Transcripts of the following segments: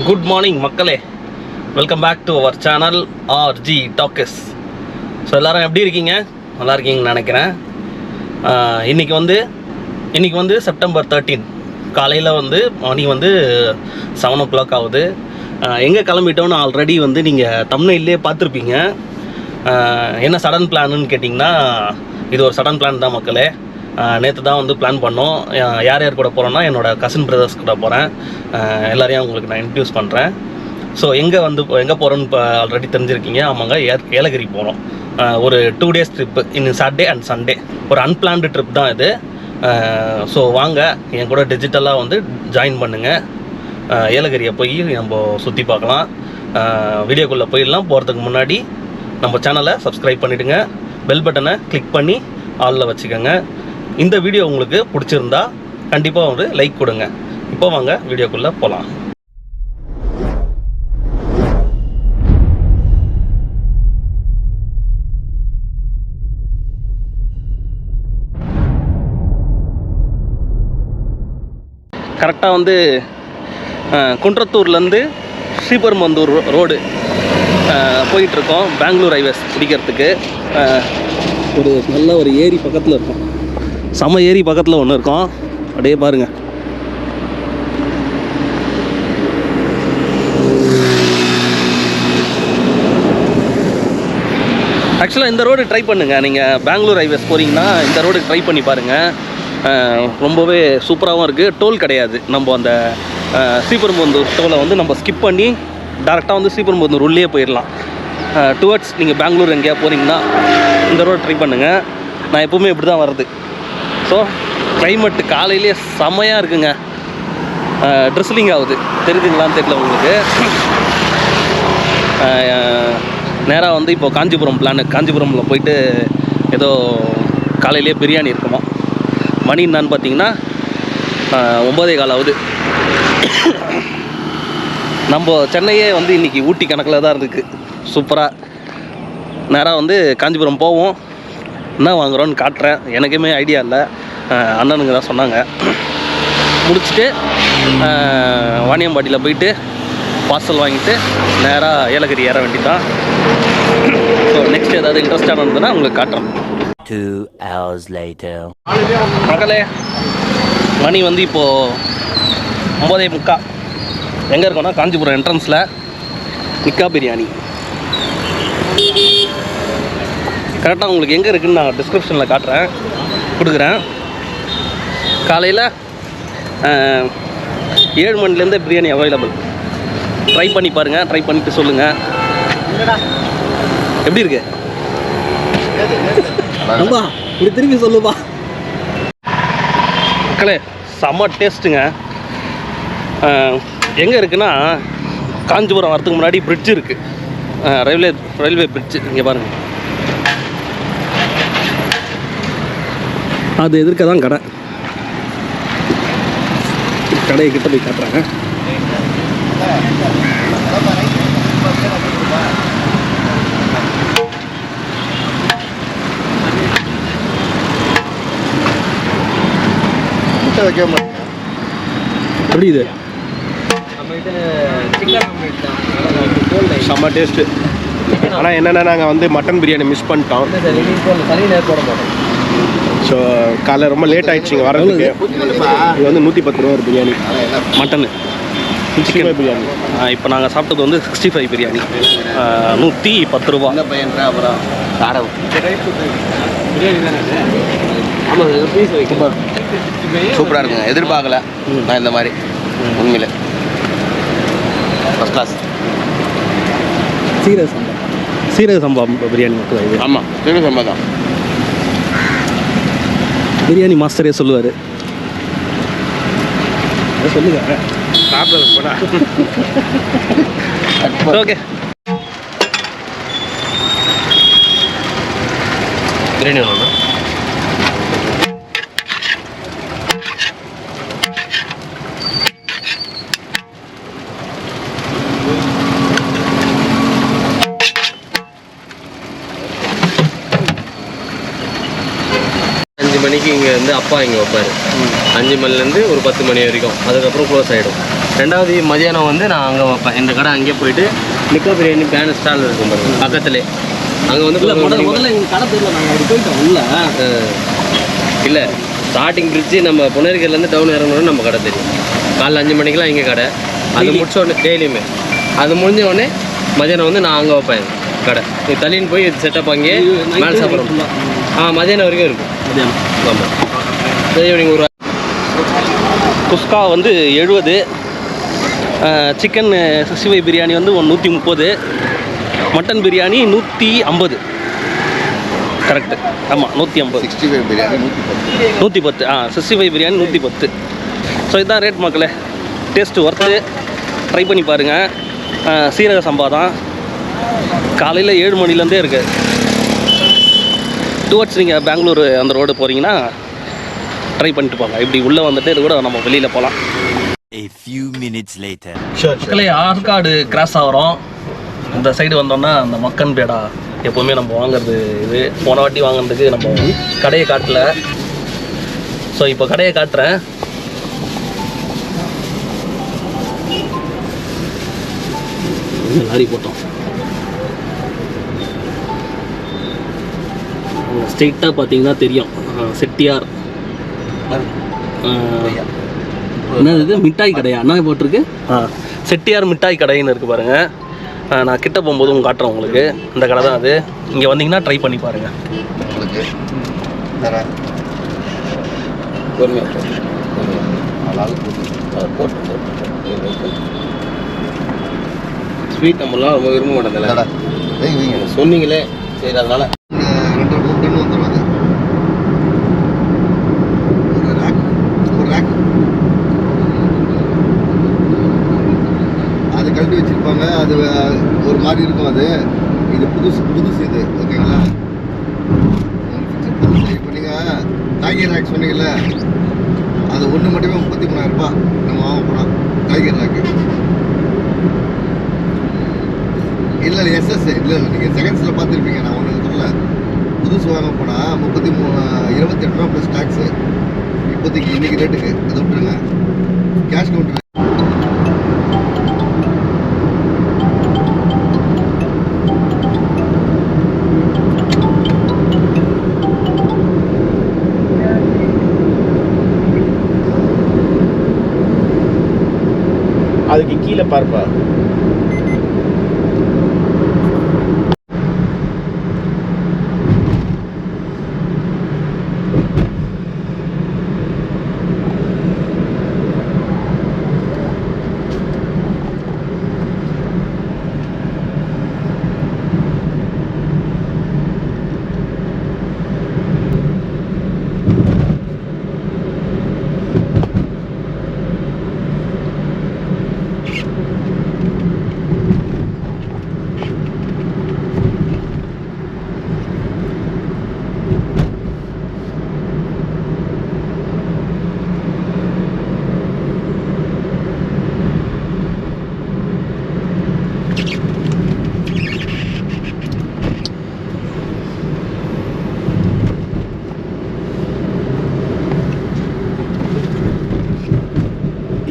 Good morning மக்களே, welcome back to our channel RG talks. So எல்லோரும் எப்படி இருக்கீங்க? நல்லா இருக்கீங்கன்னு நினைக்கிறேன். இன்றைக்கி வந்து செப்டம்பர் 13 காலையில் மணி 7 o'clock ஆகுது. எங்கே கிளம்பிட்டோன்னு ஆல்ரெடி நீங்கள் தம்ப்நெயிலே பார்த்துருப்பீங்க. என்ன சடன் பிளான்னு கேட்டிங்கன்னா, இது ஒரு சடன் பிளான் தான் மக்களே. நேற்று தான் பிளான் பண்ணோம். யார் யார் கூட போகிறோன்னா, என்னோடய கசின் பிரதர்ஸ் கூட போகிறேன். எல்லாரையும் உங்களுக்கு நான் இன்ட்ரடியூஸ் பண்ணுறேன். ஸோ எங்கே போகிறோன்னு இப்போ ஆல்ரெடி தெரிஞ்சிருக்கீங்க. ஆமாங்க, ஏலகிரி போகிறோம். ஒரு 2 days ட்ரிப்பு. இன்னும் சாட்டர்டே அண்ட் சண்டே ஒரு அன்பிளான்டு ட்ரிப் தான் இது. ஸோ வாங்க என் கூட டிஜிட்டலாக ஜாயின் பண்ணுங்கள். ஏலகிரியை போய் நம்ம சுற்றி பார்க்கலாம். வீடியோக்குள்ளே போயிடலாம். போகிறதுக்கு முன்னாடி நம்ம சேனலை சப்ஸ்கிரைப் பண்ணிவிடுங்க. பெல் பட்டனை கிளிக் பண்ணி ஆளில் வச்சுக்கோங்க. இந்த வீடியோ உங்களுக்கு பிடிச்சிருந்தா கண்டிப்பாக ஒரு லைக் கொடுங்க. இப்போ வாங்க வீடியோக்குள்ளே போகலாம். கரெக்டாக குன்றத்தூர்லேருந்து ஸ்ரீபெரும்புதூர் ரோடு போயிட்டுருக்கோம். பெங்களூர் ஹைவேஸ் பிடிக்கிறதுக்கு. ஒரு நல்ல ஒரு ஏரி பக்கத்தில் இருக்கும். செம ஏரி பக்கத்தில் ஒன்று இருக்கும். அப்படியே பாருங்கள். ஆக்சுவலாக இந்த ரோடு ட்ரை பண்ணுங்கள். நீங்கள் பெங்களூர் ஹைவேஸ் போகிறீங்கன்னா இந்த ரோடு ட்ரை பண்ணி பாருங்கள். ரொம்பவே சூப்பராகவும் இருக்குது. டோல் கிடையாது. நம்ம அந்த ஸ்ரீபெரும்புதூர் டோலை நம்ம ஸ்கிப் பண்ணி டேரெக்டாக ஸ்ரீபெரும்புதூர் உள்ளே போயிடலாம். டுவர்ட்ஸ் நீங்கள் பெங்களூர் எங்கேயா போகிறீங்கன்னா இந்த ரோடு ட்ரை பண்ணுங்கள். நான் எப்போவுமே இப்படி தான் வருது. ஸோ கிளைமேட்டு காலையிலே செம்மையாக இருக்குங்க. ட்ரெஸ்லிங் ஆகுது, தெரியுதுங்களான்னு தெரியல உங்களுக்கு. நேராக இப்போ காஞ்சிபுரம் காஞ்சிபுரமில் போயிட்டு ஏதோ காலையிலே பிரியாணி இருக்குமா. மணி என்னான்னு பார்த்தீங்கன்னா 9:15 ஆகுது. நம்ம சென்னையே இன்றைக்கி ஊட்டி கணக்கில் தான் இருக்குது. சூப்பராக நேராக காஞ்சிபுரம் போவோம். என்ன வாங்குகிறோன்னு காட்டுறேன். எனக்குமே ஐடியா இல்லை, அண்ணனுங்க தான் சொன்னாங்க. முடிச்சுட்டு வாணியம்பாடியில் போயிட்டு பார்சல் வாங்கிட்டு நேராக ஏலகிரி ஏற வேண்டியதான். ஸோ நெக்ஸ்ட் ஏதாவது இன்ட்ரெஸ்டாக இருந்ததுன்னா உங்களுக்கு காட்டுறேன். 2 hours later. மக்களே, மணி இப்போது 9:45. எங்கே இருக்கோன்னா காஞ்சிபுரம் என்ட்ரன்ஸில் நிக்கா பிரியாணி. கரெக்டாக உங்களுக்கு எங்கே இருக்குதுன்னு நான் டிஸ்கிரிப்ஷனில் கொடுக்குறேன். காலையில் 7 மணிலேருந்தே பிரியாணி அவைலபிள். ட்ரை பண்ணி பாருங்கள். ட்ரை பண்ணிவிட்டு சொல்லுங்கள் எப்படி இருக்கு. அம்பா இப்படி திரும்பி சொல்லுப்பா. மக்களே, செம்ம டேஸ்ட்டுங்க. எங்கே இருக்குன்னா, காஞ்சிபுரம் வரத்துக்கு முன்னாடி பிரிட்ஜ் இருக்குது. ரயில்வே பிரிட்ஜு இங்கே பாருங்கள். அது எதிர்க்க தான் கடையை கிட்ட போய் காட்டுறாங்க. எப்படி இது? செம்ம டேஸ்ட்டு. ஆனால் என்னென்னா, நாங்கள் மட்டன் பிரியாணி மிஸ் பண்ணிட்டோம். ஸோ காலைல ரொம்ப லேட் ஆகிடுச்சிங்க வரதுக்கு. இது 110 ரூபா ஒரு பிரியாணி. மட்டனு 65 பிரியாணி. இப்போ நாங்கள் சாப்பிட்டது 65 பிரியாணி 110 ரூபா. சூப்பராக இருக்குங்க. எதிர்பார்க்கல நான் இந்த மாதிரி. உண்மையில் ஃபஸ்ட் கிளாஸ். சீரக சம்பா பிரியாணி மட்டும் இது. ஆமாம், சீரக சம்பா தான். பிரியாணி மாஸ்டரே சொல்லுவார். சொல்லுங்க. ஓகே, பிரியாணி வேணும்ண்ணா. மணிக்கு இங்கே வந்து அப்பா இங்கே வைப்பார். 5 மணிலேருந்து ஒரு 10 மணி வரைக்கும், அதுக்கப்புறம் க்ளோஸ் ஆகிடும். ரெண்டாவது மதியானம் வந்து நான் அங்கே வைப்பேன். இந்த கடை அங்கேயே போயிட்டு நிக்கா பிரியாணி பேன் ஸ்டால் இருக்கும் பாருங்க பக்கத்துலேயே. அங்கே வந்து முதல்ல எங்கள் கடை தெரியல, நாங்கள் அப்படி போயிட்டோம் உள்ள. இல்லை, ஸ்டார்டிங் பிரிட்ஜு நம்ம புனேரிக்கர்லேருந்து டவுன் இறங்கணும்னு நம்ம கடை தெரியும். காலைல 5 மணிக்கெலாம் இங்கே கடை. அது முடிச்ச உடனே டெய்லியுமே அது முடிஞ்ச உடனே மதியானம் வந்து நான் அங்கே வைப்பேன் கடை. நீ தள்ளின்னு போய் செட்டப் அங்கேயே மேலே சாப்பிட்றோம். மதியானம் வரைக்கும் இருக்கும். மதியானம் ஆமாம். ஈவினிங் ஒரு குஸ்கா வந்து 70, சிக்கன் 65 பிரியாணி வந்து 130, மட்டன் பிரியாணி 150. கரெக்டு, ஆமாம் 150. 65 பிரியாணி 110. 65 பிரியாணி 110. ஸோ இதுதான் ரேட் மக்களே. டேஸ்ட்டு ஒர்த்து, ட்ரை பண்ணி பாருங்கள். சீரக சம்பா தான். காலையில் 7 மணிலேருந்தே இருக்குது. டுவர்ட்ஸ் நீங்கள் பெங்களூர் அந்த ரோடு போகிறீங்கன்னா ட்ரை பண்ணிட்டு போங்க. இப்படி உள்ளே வந்துட்டு இது கூட நம்ம வெளியில் போகலாம். A few minutes later. மக்களே, ஆற்காடு கிராஸ் ஆகிறோம். இந்த சைடு வந்தோம்னா அந்த மக்கன் பேடா எப்போவுமே நம்ம வாங்குறது. இது போன வாட்டி வாங்குறதுக்கு நம்ம கடையை காட்டல. ஸோ இப்போ கடையை காட்டுறேன். லாரி போட்டோம். ஸ்ட்ரெயிட்டாக பார்த்தீங்கன்னா தெரியும் செட்டியார். என்னது இது? மிட்டாய் கடையா? என்ன போட்டிருக்கு? செட்டியார் மிட்டாய் கடைன்னு இருக்குது பாருங்கள். நான் கிட்ட போகும்போது உங்களுக்கு காட்டுறேன். உங்களுக்கு இந்த கடை தான் அது. இங்கே வந்தீங்கன்னா ட்ரை பண்ணி பாருங்கள். உங்களுக்கு ஸ்வீட் நம்மளாம் ரொம்ப விரும்ப மாட்டேன். சொன்னீங்களே சரி, அதனால 2 டன் வந்துடும். அது ஒரு ரேக் அது கழட்டி வச்சிருப்பாங்க. அது ஒரு மாதிரி இருக்கும். அது இது புதுசு இது. ஓகேங்களா? இப்போ நீங்கள் டைகர் ரேக் சொன்னீங்கல்ல, அது ஒன்று மட்டுமே 33,000 ரூபாய் நம்ம வாங்க போனால். டைகர் ரேக்கு இல்லை எஸ்எஸ் இல்லை, நீங்கள் செகண்ட்ஸில் பார்த்துருப்பீங்க. நான் ஒன்று சொல்லலை. புதுசு வாங்க போனால் 28 ரூபா ப்ளஸ் டேக்ஸு. இப்போதைக்கு இன்றைக்கி ரேட்டுக்கு அதை விட்டுருங்க. கேஷ் கவுண்டர் அதுக்கு கீழே பார்ப்பா.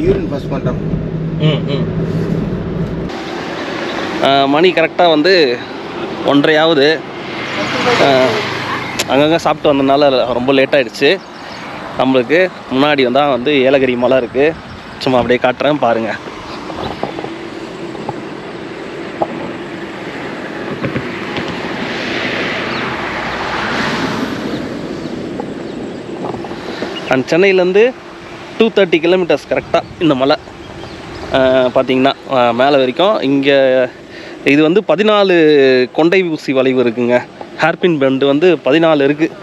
யூரின் பாஸ் பண்ணுறோம். மணி கரெக்டாக வந்து 1:30 ஆகுது. அங்கங்கே சாப்பிட்டு வந்ததுனால ரொம்ப லேட் ஆகிடுச்சு. நம்மளுக்கு முன்னாடி தான் வந்து ஏலகிரி மலை இருக்குது. சும்மா அப்படியே காட்டுறேன் பாருங்கள். அண்ட் சென்னையிலேருந்து 230 கிலோமீட்டர்ஸ் கரெக்டாக இந்த மலை பார்த்திங்கன்னா மேலே வரைக்கும். இங்கே இது வந்து 14 கொண்டை ஊசி வளைவு இருக்குங்க. ஹேர்பின் பெண்டு வந்து 14 இருக்குது.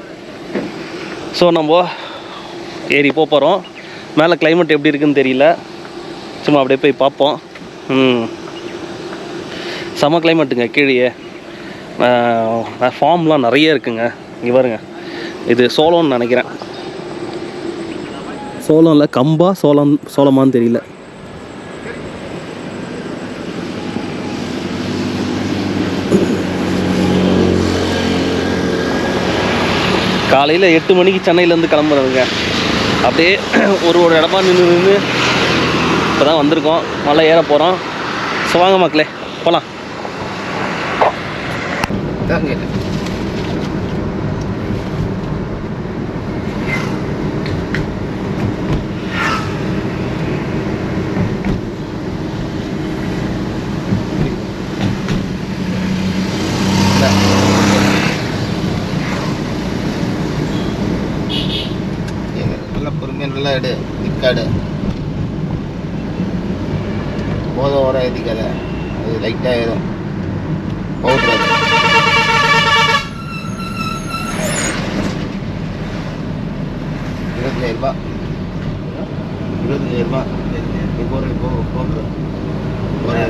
ஸோ நம்ம ஏறி போகிறோம். மேலே கிளைமேட் எப்படி இருக்குதுன்னு தெரியல. சும்மா அப்படியே போய் பார்ப்போம். செம கிளைமேட்டுங்க கீழே. ஃபார்ம்லாம் நிறைய இருக்குங்க. இங்கே பாருங்க, இது சோளம்னு நினைக்கிறேன். சோளம் இல்லை, கம்பா சோளமான்னு தெரியல. காலையில் 8 மணிக்கு சென்னையிலேருந்து கிளம்புறதுங்க. அப்படியே ஒரு இடமா நின்று இப்போ தான் வந்திருக்கோம். மலை ஏற போகிறோம். ஸோ வாங்க மக்களே போகலாம். நல்லா பொறுமையாக நல்லா எடு, நிற்காடு, போத ஓர எதிக்காத, அது லைட்டாக ஏறும் பவுட்ரு. 25,000 25,000 இப்போ போகுது ஒரு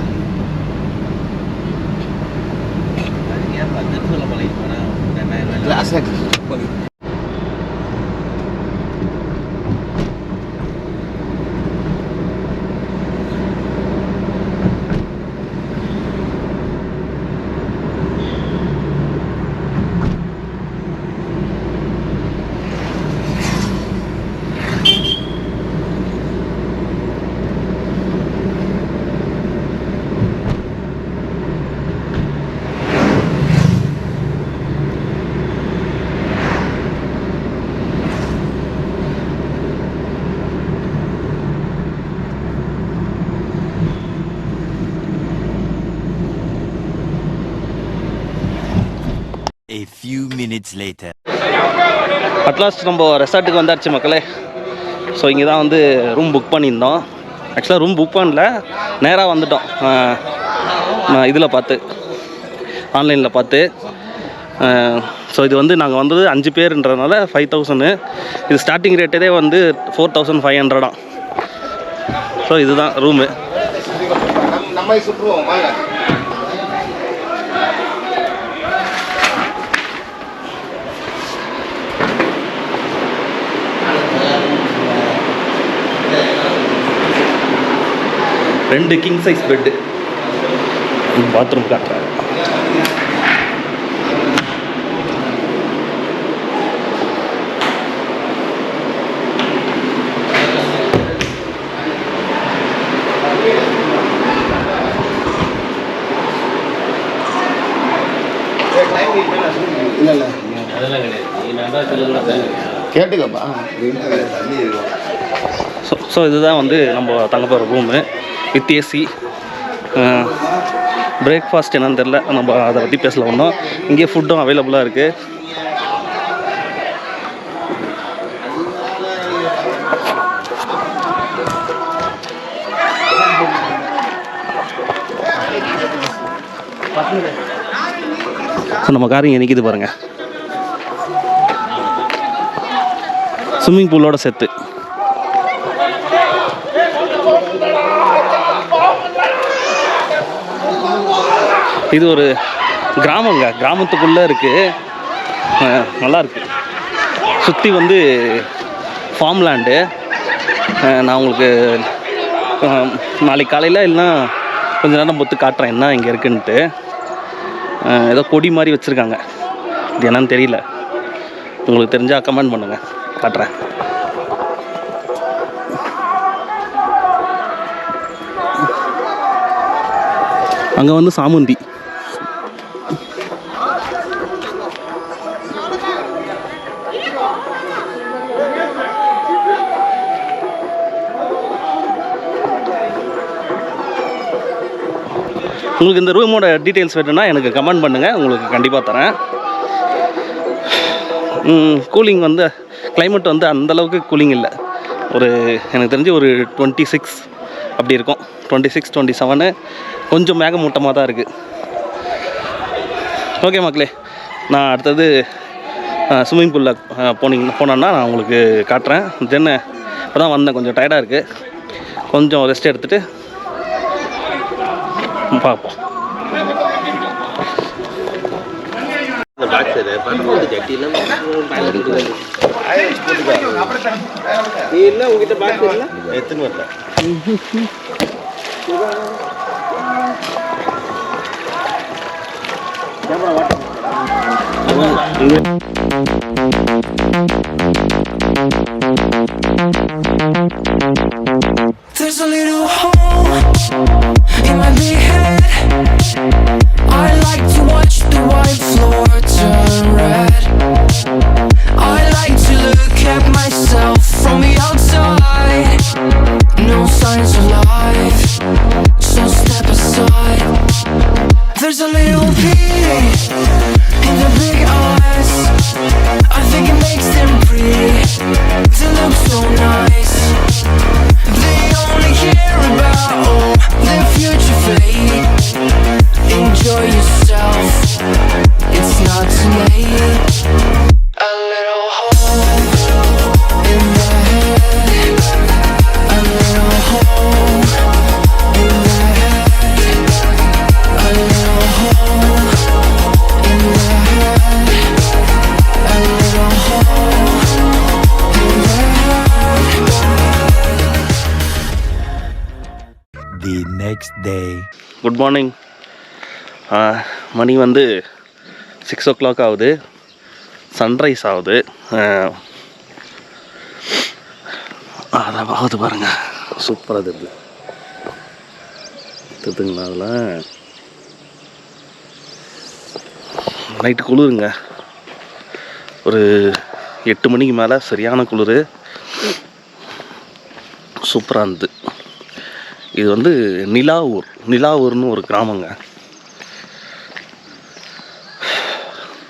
A few minutes later. At last நம்ம ரெசார்ட்டுக்கு வந்தாச்சு மக்களே. ஸோ இங்கே தான் வந்து ரூம் புக் பண்ணியிருந்தோம். ஆக்சுவலாக ரூம் புக் பண்ணல, நேராக வந்துட்டோம். இதில் பார்த்து ஆன்லைனில் பார்த்து. ஸோ இது வந்து நாங்கள் வந்தது 5 பேருன்றதுனால 5,000. இது ஸ்டார்டிங் ரேட்டே வந்து 4,500. ஸோ இதுதான் ரூமு. நம்ம சுற்றுவோம் வாங்க. ரெண்டு கிங் சைஸ் பெட்டு, பாத்ரூம் காட்டுறேன். இல்லை இல்லை அதெல்லாம் கிடையாது. கேட்டுக்கப்பா. ஸோ இதுதான் வந்து நம்ம தங்க போகிற ரூமு வித் ஏசி. பிரேக்ஃபாஸ்ட் என்னன்னு தெரில, நம்ம அதை பற்றி பேசல ஒன்றும். இங்கே ஃபுட்டும் அவைலபிளாக இருக்குது. ஸோ நம்ம கார் இங்கே நிற்கிது பாருங்கள், ஸ்விம்மிங் பூலோட சேர்த்து. இது ஒரு கிராமங்க, கிராமத்துக்குள்ளே இருக்குது. நல்லாயிருக்கு. சுற்றி வந்து ஃபார்ம் லேண்டு. நான் உங்களுக்கு நாளைக்கு காலையில் இல்லைன்னா கொஞ்சம் நேரம் பொறுத்து காட்டுறேன் என்ன இங்கே இருக்குன்ட்டு. ஏதோ கொடி மாதிரி வச்சுருக்காங்க, இது என்னன்னு தெரியல. உங்களுக்கு தெரிஞ்சால் கமெண்ட் பண்ணுங்கள், காட்டுறேன். அங்கே வந்து சாமந்தி. உங்களுக்கு இந்த ரூமோட டீட்டெயில்ஸ் வேணும்னா எனக்கு கமெண்ட் பண்ணுங்கள், உங்களுக்கு கண்டிப்பாக தரேன். கூலிங் வந்து கிளைமேட் வந்து அந்தளவுக்கு கூலிங் இல்லை. ஒரு எனக்கு தெரிஞ்சு ஒரு 26 அப்படி இருக்கும். 26, 27 கொஞ்சம் மேகமூட்டமாக தான் இருக்குது. ஓகே மக்களே, நான் அடுத்தது ஸ்விம்மிங் பூலில் போனேன்னா நான் உங்களுக்கு காட்டுறேன். தென் இப்போ தான் வந்தேன், கொஞ்சம் டயர்டாக இருக்குது. கொஞ்சம் ரெஸ்ட் எடுத்துகிட்டு பார்ப்போம். உங்ககிட்ட பாக்ஸ் இல்லை எத்தனை வரல. There's a little hole in my big head. I like to watch the white floor turn red. I like to look at myself from the outside. No signs of life, so step aside. There's a little pity in the big eyes. I think it makes them pretty. They look so nice. They only care about their future fate. Enjoy yourself, it's not too late. A little hole in the head. A little hole in the head. A little hole in the head. A little hole in the head. The next day. Good morning. மணி வந்து 6 o'clock ஆகுது. Sunrise ஆகுது. அதான் ஆகுது பாருங்க, சூப்பராக இருக்குது. தெரியுதுங்களா? அதில் நைட்டு குளிருங்க. ஒரு 8 மணிக்கு மேலே சரியான குளிர். சூப்பராக இருந்தது. இது வந்து நிலாவூர்னு ஒரு கிராமங்க.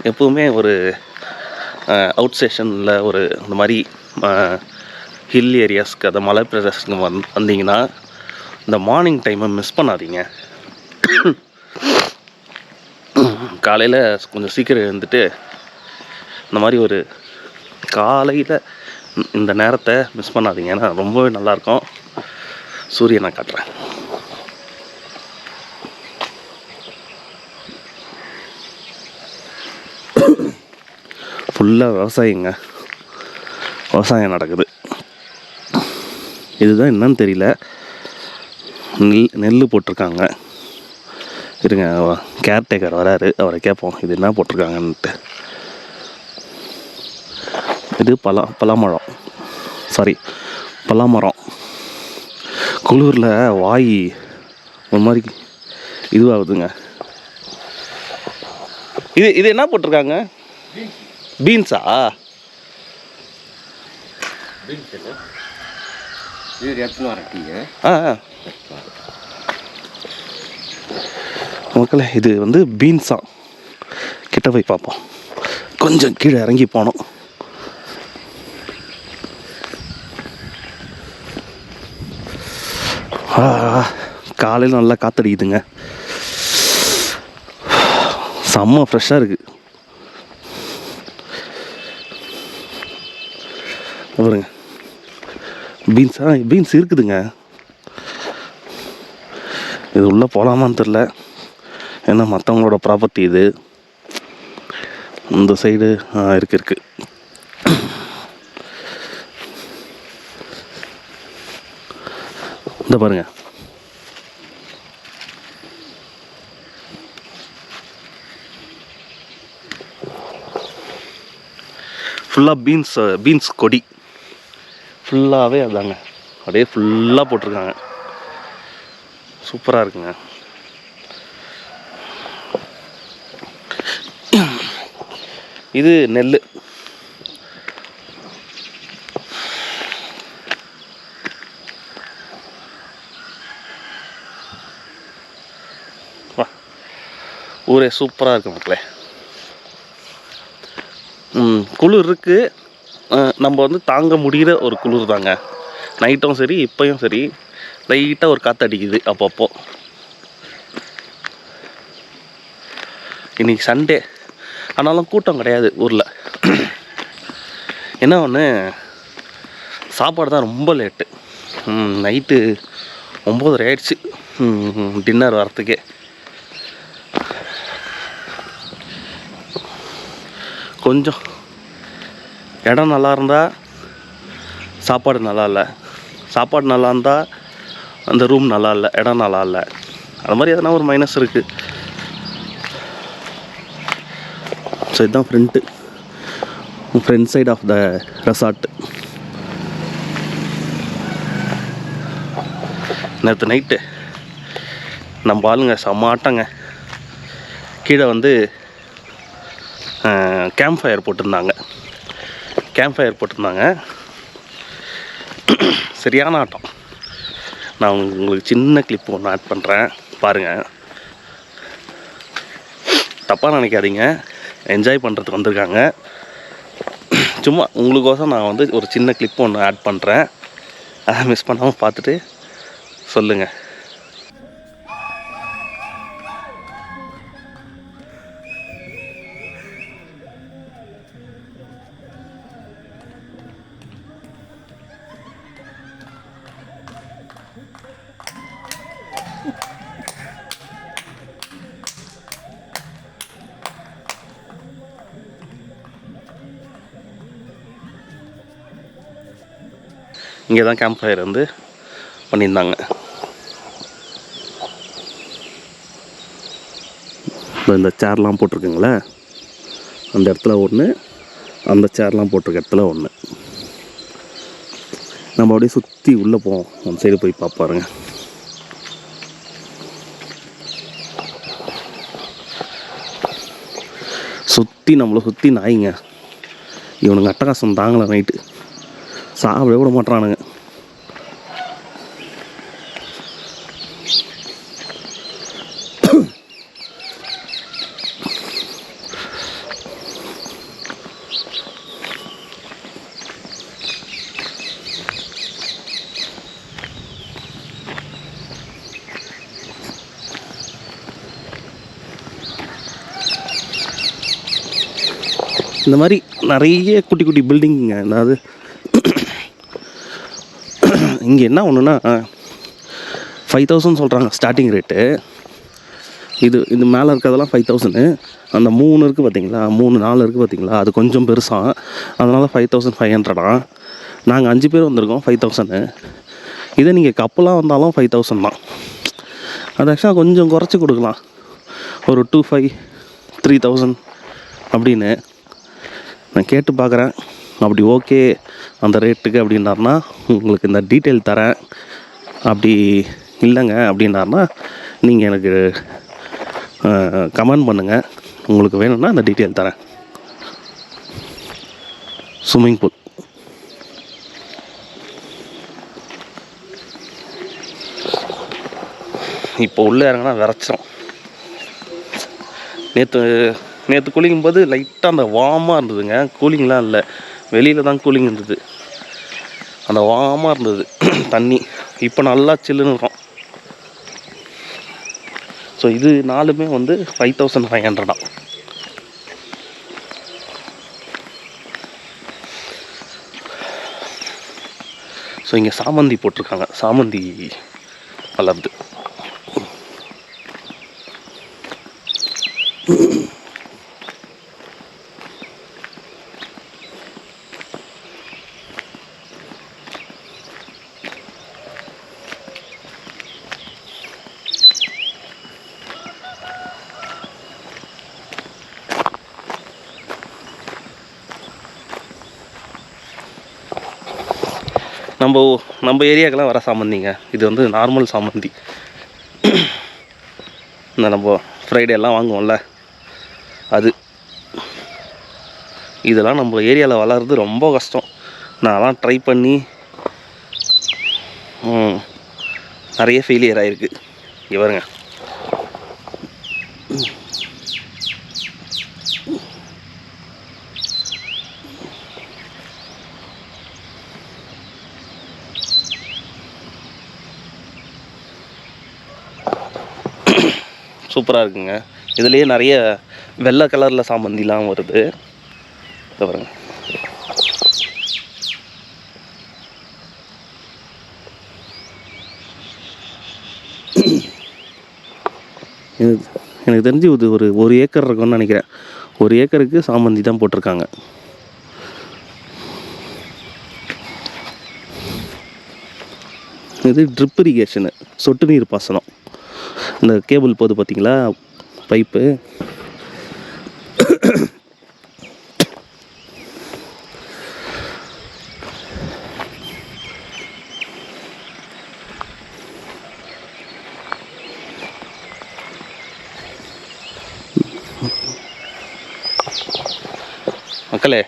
எப்போவுமே ஒரு அவுட் ஸ்டேஷனில் ஒரு இந்த மாதிரி ஹில் ஏரியாஸ்க்கு, அந்த மலை பிரதேசத்துக்கு வந்தீங்கன்னா இந்த மார்னிங் டைமை மிஸ் பண்ணாதீங்க. காலையில் கொஞ்சம் சீக்கிரம் எழுந்துட்டு இந்த மாதிரி ஒரு காலையில் இந்த நேரத்தை மிஸ் பண்ணாதீங்க. ஏன்னா ரொம்பவே நல்லாயிருக்கும். சூரியனை காட்டுறேன். ஃபுல்லாக விவசாயம் நடக்குது. இதுதான் என்னன்னு தெரியல. நெல் போட்டிருக்காங்க. இருங்க, கேர்டேக்கர் வராரு, அவரை கேட்போம் இது என்ன போட்டிருக்காங்கன்ட்டு. இது பலாமரம். குளூரில் வாய் ஒரு மாதிரி இதுவாகுதுங்க. இது என்ன போட்டிருக்காங்க? பீன்ஸா? மக்களே, இது வந்து பீன்ஸா. கிட்ட போய் பார்ப்போம். கொஞ்சம் கீழே இறங்கி போனோம். காலையில் நல்லா காத்தடிக்குதுங்க. செம்ம ஃப்ரெஷ்ஷாக இருக்குது. பாருங்க, பீன்ஸ் இருக்குதுங்க. இது உள்ளே போகலாமான்னு தெரில. ஏன்னா மற்றவங்களோட ப்ராப்பர்ட்டி இது. இந்த சைடு இருக்கு. இந்த பாருங்க, ஃபுல்லாக பீன்ஸ் கொடி ஃபுல்லாகவே அதாங்க. அப்படியே ஃபுல்லாக போட்டிருக்காங்க. சூப்பராக இருக்குங்க. இது நெல். ஊரே சூப்பராக இருக்கு மக்களே. குளிர் இருக்குது. நம்ம வந்து தாங்க முடிகிற ஒரு குளிர் தாங்க. நைட்டும் சரி, இப்போயும் சரி, லைட்டாக ஒரு காற்று அடிக்குது அப்பப்போ. இன்றைக்கி சண்டே, ஆனாலும் கூட்டம் கிடையாது ஊரில். என்ன ஒன்று, சாப்பாடு தான் ரொம்ப லேட்டு. நைட்டு 9:30 ஆயிடுச்சு டின்னர் வரத்துக்கே. கொஞ்சம் இடம் நல்லா இருந்தால் சாப்பாடு நல்லா இல்லை, சாப்பாடு நல்லா இருந்தால் அந்த ரூம் நல்லா இல்லை, இடம் நல்லா இல்லை. அது மாதிரி எதனா ஒரு மைனஸ் இருக்குது. ஸோ இதுதான் front. Front side of the resort. நேற்று நைட்டு நம்ம ஆளுங்க செம்ம ஆட்டங்க. கீழே வந்து கேம்ப் ஃபயர் போட்டிருந்தாங்க. சரியான ஆட்டம். நான் உங்களுக்கு சின்ன கிளிப் ஒன்று ஆட் பண்ணுறேன், பாருங்கள். தப்பாக நினைக்காதீங்க, என்ஜாய் பண்ணுறதுக்கு வந்திருக்காங்க. சும்மா உங்களுக்கோசம் நான் வந்து ஒரு சின்ன கிளிப் ஒன்று ஆட் பண்ணுறேன். அதை மிஸ் பண்ணாமல் பார்த்துட்டு சொல்லுங்கள். இங்கே தான் கேம்ப் ஃபயர் வந்து பண்ணியிருந்தாங்க. இந்த சேர்லாம் போட்டிருக்குங்களே, அந்த இடத்துல ஒன்று, அந்த சேர்லாம் போட்டிருக்க இடத்துல ஒன்று. நம்ம அப்படியே சுற்றி உள்ளே போவோம், அந்த சைடு போய் பார்ப்பாருங்க. நம்மளை சுற்றி நாய்ங்க. இவனுங்க அட்டகாசம் தாங்கலை. நைட்டு சாப்பிட விட மாட்டானுங்க. இந்த மாதிரி நிறைய குட்டி குட்டி பில்டிங்குங்க. அதாவது இங்கே என்ன ஒன்றுன்னா 5000 சொல்கிறாங்க ஸ்டார்டிங் ரேட்டு. இது மேலே இருக்கிறதெல்லாம் 5000. அந்த 3 இருக்குது பார்த்தீங்களா, 3-4 இருக்குது பார்த்தீங்களா, அது கொஞ்சம் பெருசாக, அதனால் 5500. நாங்கள் 5 பேர் வந்திருக்கோம், 5000. இதே நீங்கள் கப்பலாக வந்தாலும் 5000 தான். அது ஆக்சுவலாக கொஞ்சம் குறைச்சி கொடுக்கலாம், ஒரு 2500-3000 அப்படின்னு. நான் கேட்டு பார்க்குறேன். அப்படி ஓகே அந்த ரேட்டுக்கு அப்படின்னாருனா உங்களுக்கு இந்த டீட்டெயில் தரேன். அப்படி இல்லைங்க அப்படின்னாருனா நீங்கள் எனக்கு கமெண்ட் பண்ணுங்கள், உங்களுக்கு வேணும்னா அந்த டீட்டெயில் தரேன். ஸ்விம்மிங் பூல் இப்போ உள்ளே இறங்கினா விரைச்சிரும். நேற்று குளிக்கும்போது லைட்டாக அந்த வார்மாக இருந்ததுங்க. கூலிங்லாம் இல்லை, வெளியில் தான் கூலிங் இருந்தது. அந்த வார்மாக இருந்தது தண்ணி. இப்போ நல்லா சில்லுன்னு இருக்கும். ஸோ இது 4மே வந்து 5500. ஸோ இங்கே சாமந்தி போட்டிருக்காங்க, சாமந்தி வளருது. நம்ம ஏரியாக்கெல்லாம் வர சாமந்திங்க. இது வந்து நார்மல் சாமந்தி. இந்த நம்ம ஃப்ரைடேலாம் வாங்குவோம்ல அது. இதெல்லாம் நம்ம ஏரியாவில் வளர்றது ரொம்ப கஷ்டம். நான்லாம் ட்ரை பண்ணி நிறைய ஃபெயிலியர் ஆகிருக்கு. இவருங்க சூப்பராக இருக்குங்க. இதுலேயே நிறைய வெள்ளை கலரில் சாமந்திலாம் வருது. பாருங்க, எனக்கு தெரிஞ்சு இது ஒரு ஏக்கர் இருக்கும்னு நினைக்கிறேன். 1 ஏக்கருக்கு சாமந்தி தான் போட்டிருக்காங்க. இது ட்ரிப் இரிகேஷனு, சொட்டு நீர் பாசனம். இந்த கேபிள் போகுது பார்த்தீங்களா, பைப்பு. மக்களே,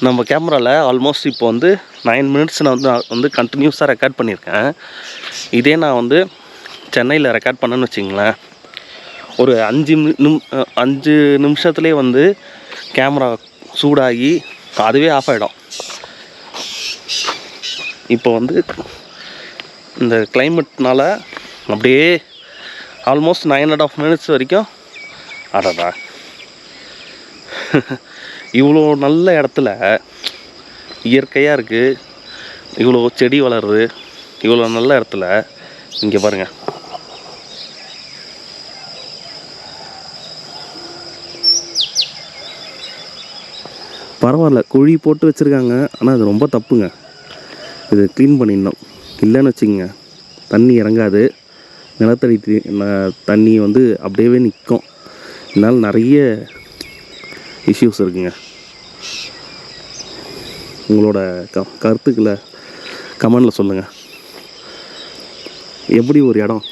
நம்ம கேமராவில் ஆல்மோஸ்ட் இப்போ வந்து 9 மினிட்ஸ் நான் வந்து கண்டினியூஸாக ரெக்கார்ட் பண்ணியிருக்கேன். இதே நான் வந்து சென்னையில் ரெக்கார்ட் பண்ணேன்னு வச்சிங்களேன், ஒரு 5 நிமிஷத்துலேயே வந்து கேமரா சூடாகி அதுவே ஆஃப் ஆகிடும். இப்போ வந்து இந்த கிளைமேட்னால அப்படியே ஆல்மோஸ்ட் 9.5 மினிட்ஸ் வரைக்கும் ஆடாதா. இவ்வளோ நல்ல இடத்துல இயற்கையாக இருக்குது, இவ்வளோ செடி வளருது, இவ்வளோ நல்ல இடத்துல இங்கே பாருங்கள். பரவாயில்ல, குழி போட்டு வச்சுருக்காங்க, ஆனால் அது ரொம்ப தப்புங்க. இது க்ளீன் பண்ணிடணும். இல்லைன்னு வச்சுக்கோங்க, தண்ணி இறங்காது, நிலத்தடி தண்ணி வந்து அப்படியே நிற்கும். இதனால் நிறைய இஷ்யூஸ் இருக்குங்க. உங்களோட கருத்துக்களை கமெண்டில் சொல்லுங்கள். எப்படி ஒரு இடம்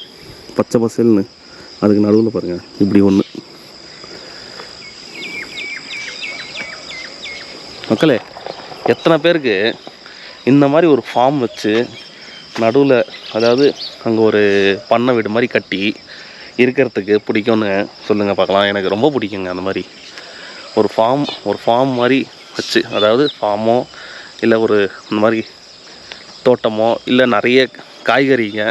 பச்சை பசேல்னு, அதுக்கு நடுவில் பாருங்கள் இப்படி ஒன்று. மக்களே, எத்தனை பேருக்கு இந்த மாதிரி ஒரு ஃபார்ம் வச்சு நடுவில், அதாவது அங்கே ஒரு பண்ணை வீடு மாதிரி கட்டி இருக்கிறதுக்கு பிடிக்கும்னு சொல்லுங்கள் பார்க்கலாம். எனக்கு ரொம்ப பிடிக்குங்க அந்த மாதிரி ஒரு ஃபார்ம் மாதிரி வச்சு, அதாவது ஃபார்மோ இல்லை ஒரு இந்த மாதிரி தோட்டமோ இல்லை நிறைய காய்கறிங்க,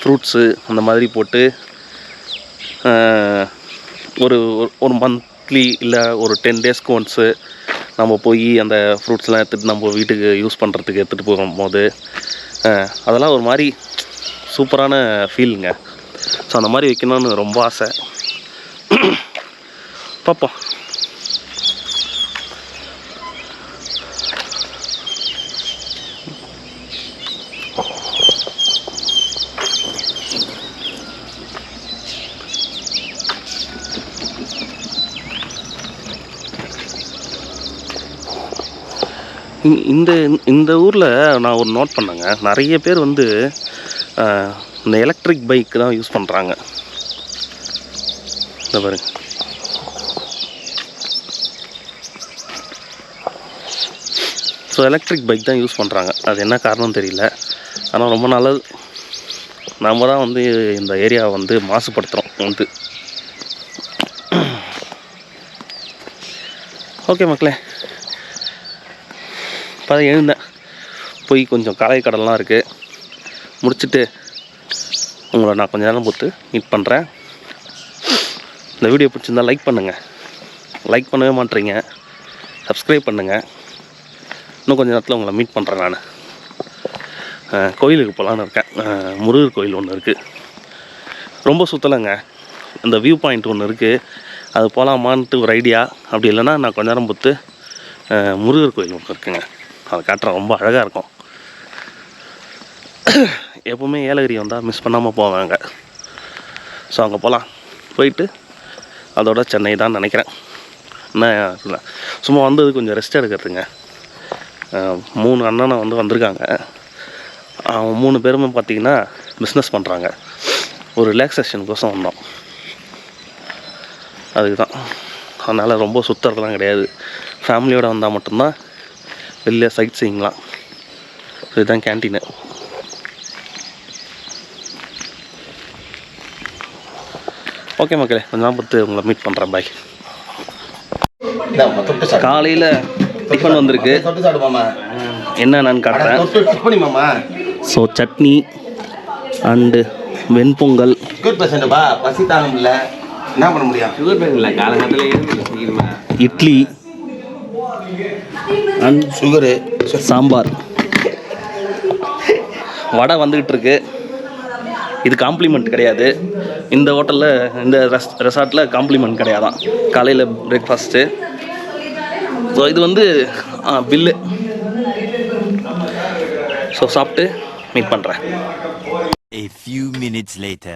ஃப்ரூட்ஸு அந்த மாதிரி போட்டு ஒரு மந்த்லி இல்லை ஒரு 10 டேஸ்க்கு ஒன்ஸு நம்ம போய் அந்த ஃப்ரூட்ஸ்லாம் எடுத்துகிட்டு நம்ம வீட்டுக்கு யூஸ் பண்ணுறதுக்கு எடுத்துகிட்டு போகும்போது அதெல்லாம் ஒரு மாதிரி சூப்பரான ஃபீலுங்க. ஸோ அந்த மாதிரி வைக்கணும்னு ரொம்ப ஆசை. பார்ப்போம். இந்த ஊரில் நான் ஒரு நோட் பண்ணேங்க, நிறைய பேர் வந்து இந்த எலக்ட்ரிக் பைக் தான் யூஸ் பண்ணுறாங்க. இந்த பாருங்க, ஸோ எலக்ட்ரிக் பைக் தான் யூஸ் பண்ணுறாங்க. அது என்ன காரணம் தெரியல, ஆனால் ரொம்ப நல்லது. நம்ம தான் வந்து இந்த ஏரியாவை வந்து மாசுபடுத்துகிறோம் வந்து. ஓகே மக்களே, இப்போ தான் எழுந்தேன், போய் கொஞ்சம் காலை கடலாம் இருக்குது, முடிச்சுட்டு உங்களை நான் கொஞ்சம் நேரம் பொறுத்து மீட் பண்ணுறேன். இந்த வீடியோ பிடிச்சிருந்தால் லைக் பண்ணுங்கள். லைக் பண்ணவே மாட்டேறீங்க, சப்ஸ்கிரைப் பண்ணுங்கள். இன்னும் கொஞ்சம் நேரத்தில் உங்களை மீட் பண்ணுறேன். நான் கோயிலுக்கு போகலான்னு இருக்கேன். முருகர் கோயில் ஒன்று இருக்குது, ரொம்ப சுற்றலைங்க. இந்த வியூ பாயிண்ட் ஒன்று இருக்குது, அது போகலாமான்ட்டு ஒரு ஐடியா. அப்படி இல்லைன்னா நான் கொஞ்ச நேரம் பொறுத்து முருகர் கோயில் ஒன்று இருக்குங்க, அதை காட்டுறேன். ரொம்ப அழகாக இருக்கும். எப்போவுமே ஏலகிரி வந்தால் மிஸ் பண்ணாமல் போவாங்க. ஸோ அங்கே போகலாம். போயிட்டு அதோட சென்னை தான் நினைக்கிறேன். என்ன சும்மா வந்தது கொஞ்சம் ரெஸ்ட் எடுக்கிறதுங்க. 3 அண்ணனை வந்து வந்திருக்காங்க. அவங்க 3 பேருமே பார்த்திங்கன்னா பிஸ்னஸ் பண்ணுறாங்க. ஒரு ரிலாக்ஸேஷனுக்கோசம் வந்தோம், அதுக்கு தான். அதனால் ரொம்ப சுற்றுறதுலாம் கிடையாது. ஃபேமிலியோடு வந்தால் மட்டும்தான் வெளில சைட் சீயிங்லாம். இதுதான் கேன்டீனு. ஓகே மக்களே, கொஞ்சம் நாள் பொறுத்து உங்களை மீட் பண்ணுறேன். பாய். காலையில் டிஃபன் வந்திருக்கு, என்னென்னு காட்டுறேன். ஸோ சட்னி அண்டு வெண்பொங்கல். பசி தாங்க முடியல, என்ன பண்ண முடியும்? இட்லி அண்ட் சுகரு, சாம்பார், வடை வந்துக்கிட்டு இருக்கு. இது காம்ப்ளிமெண்ட் கிடையாது. இந்த ஹோட்டலில், இந்த ரெசார்ட்டில் காம்ப்ளிமெண்ட் கிடையாதான். காலையில் பிரேக்ஃபாஸ்ட்டு. ஸோ இது வந்து பில்லு. ஸோ சாப்பிட்டு மீட் பண்ணுறேன். A few minutes later.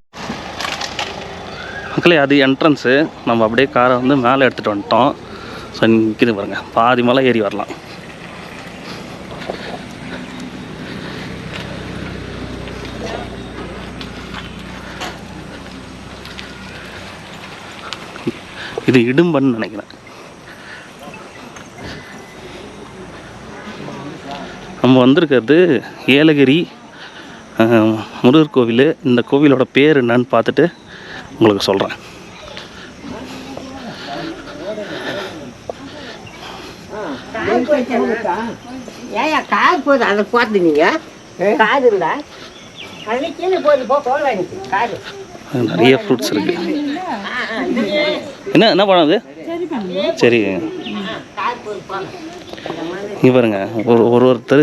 மக்களே, அது என்ட்ரன்ஸு. நம்ம அப்படியே காரை வந்து மேலே எடுத்துகிட்டு வந்துட்டோம். ஸோ நிற்கிது பாருங்கள், பாதி மலை ஏறி வரலாம். இது இடும்பன்னு நினைக்கிறேன். நம்ம வந்திருக்கிறது ஏலகிரி முருகர் கோவில். இந்த கோவிலோட பேர் என்னன்னு பார்த்துட்டு உங்களுக்கு சொல்கிறேன். ஏயா கார் போகுது அதை பார்த்து நீங்கள் கார் இருந்தா அது கீழே போகுது போகலாம் கார் நிறைய ஃப்ரூட்ஸ் இருக்கு. என்ன பழம் அது? சரி, இங்கே பாருங்க, ஒருத்தர்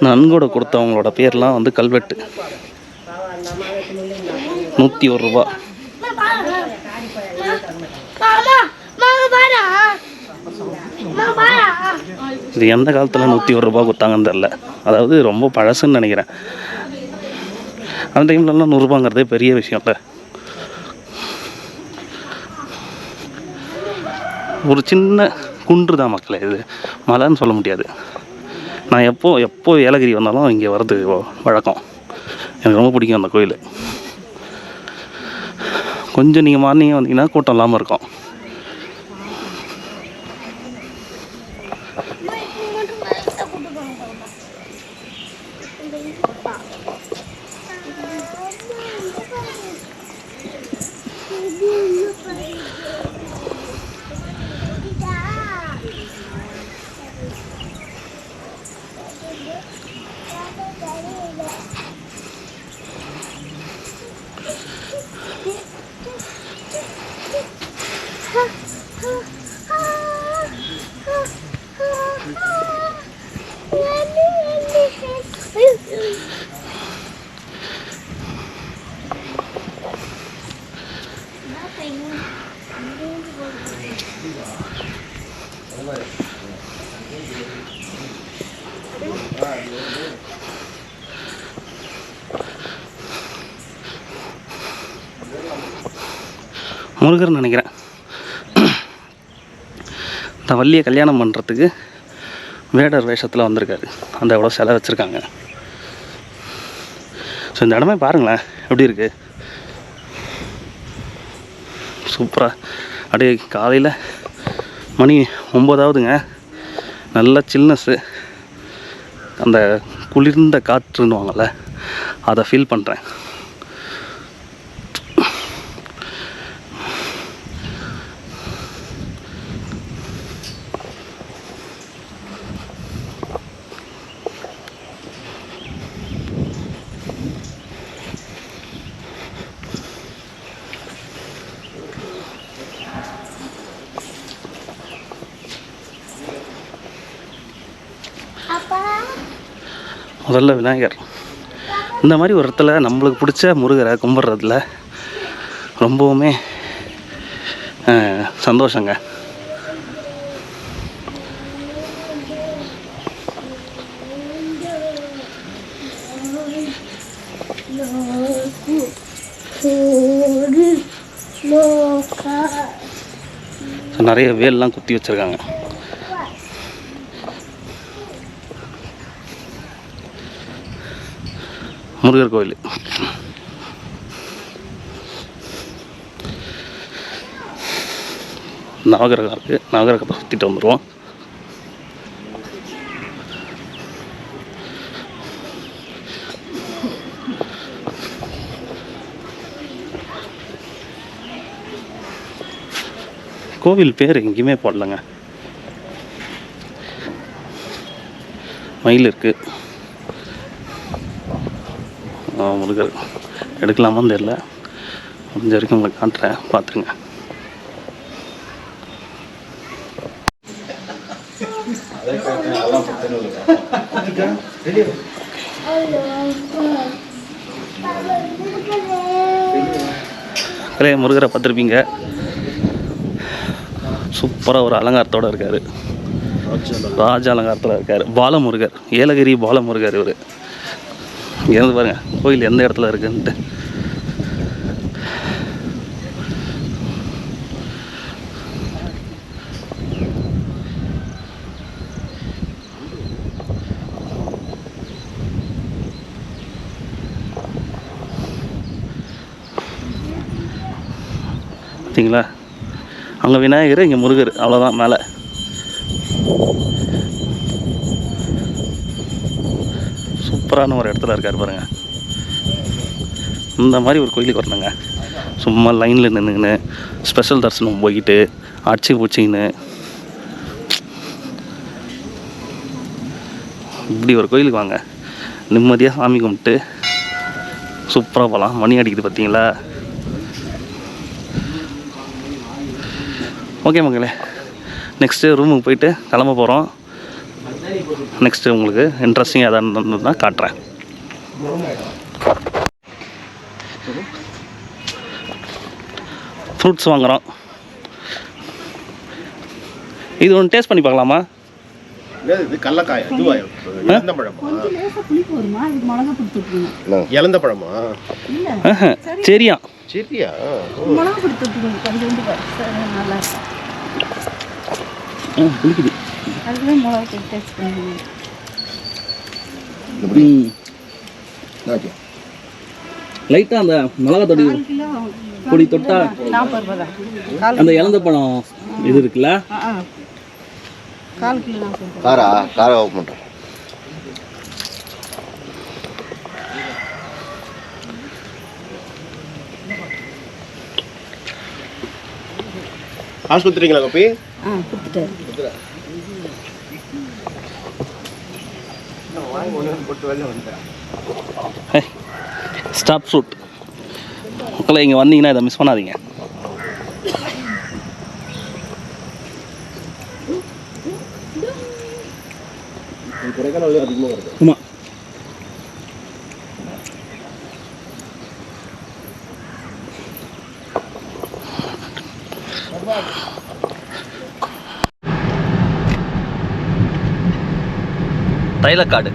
நன்கொடை கொடுத்தவங்களோட பேர்லாம் வந்து கல்வெட்டு. 101 ரூபா. இது எந்த காலத்தில் 101 ரூபா கொடுத்தாங்கன்னு தெரில. அதாவது ரொம்ப பழசுன்னு நினைக்கிறேன். அந்த டைம்லலாம் 100 ரூபாங்கிறதே பெரிய விஷயம் இல்லை. ஒரு சின்ன குன்று தான் மக்களே, இது மலைன்னு சொல்ல முடியாது. நான் எப்போ ஏலகிரி வந்தாலும் இங்கே வர்றது வழக்கம். எனக்கு ரொம்ப பிடிக்கும் அந்த கோயில். கொஞ்சம் நீங்கள் மார்னிங்கே வந்தீங்கன்னா கூட்டம் இல்லாமல் இருக்கும். முருகர் நினைக்கிறேன். இந்த வள்ளியை கல்யாணம் பண்ணுறதுக்கு வேடர் வேஷத்தில் வந்திருக்காரு. அந்த எவ்வளோ சிலை வச்சுருக்காங்க. ஸோ இந்த இடமே பாருங்களேன் எப்படி இருக்குது, சூப்பராக. அப்படியே காலையில் மணி 9ஆவதுங்க. நல்ல சில்னஸ்ஸு, அந்த குளிர்ந்த காற்றுன்னுவாங்கள்ல, அதை ஃபீல் பண்ணுறேன். முதல்ல விநாயகர். இந்த மாதிரி ஒரு இடத்துல நம்மளுக்கு பிடிச்ச முருகரை கும்பிட்றதுல ரொம்பவுமே சந்தோஷங்க. நிறைய வேல்லாம் குத்தி வச்சிருக்காங்க. முருகர் கோயில். நவகிரகம் இருக்குது. நவகிரகத்தை சுற்றிட்டு வந்துடுவோம். கோவில் பேர் எங்கேயுமே போடலங்க. மயில் இருக்குது. முருகர் எடுக்கலாமான்னு தெரியல. முடிஞ்ச வரைக்கும் உங்களுக்கு காட்டுறேன், பார்த்துருங்க. முருகரை பார்த்துருப்பீங்க. சூப்பராக ஒரு அலங்காரத்தோடு இருக்கார். ராஜ அலங்காரத்தில் இருக்கார். பாலமுருகர், ஏலகிரி பாலமுருகர். இவர் இங்கேருந்து பாருங்க கோயில் எந்த இடத்துல இருக்குன்ட்டு. பார்த்தீங்களா, அங்கே விநாயகர், இங்கே முருகர், அவ்வளோதான். மேலே சூப்பரான ஒரு இடத்துல இருக்கார் பாருங்க. இந்த மாதிரி ஒரு கோயிலுக்கு வரணுங்க. சும்மா லைனில் நின்றுங்கன்னு ஸ்பெஷல் தரிசனம் போய்கிட்டு அடிச்சு பூச்சின்னு இப்படி ஒரு கோயிலுக்கு வாங்க. நிம்மதியாக சாமி கும்பிட்டு சூப்பராக போகலாம். மணி அடிக்குது பார்த்தீங்களா? ஓகே மக்களே, நெக்ஸ்ட்டு ரூமுக்கு போயிட்டு கிளம்ப போகிறோம். நெக்ஸ்ட்டு உங்களுக்கு இன்ட்ரெஸ்டிங் எதாவது இருந்ததுன்னா காட்டுறேன். ஃப்ரூட்ஸ் வாங்குகிறோம். இது ஒன்று டேஸ்ட் பண்ணி பார்க்கலாமா? இது கள்ளக்காய் இதுவா இழந்த பழமா இழந்த பழமா சரியா சரியா பிடிக்குது. லைட்டாக அந்த மிளகா தொடி பொடி தொட்டா அந்த இழந்த பழம் இது இருக்குல்ல, காரா ஓப்பன் பண்ணுறேன். காசு கொடுத்துறீங்களா கோப்பி? ஸ்டாப் ஃப்ரூட் மக்களை, இங்கே வந்தீங்கன்னா இதை மிஸ் பண்ணாதீங்க. ஆமாம், தைலக்காடு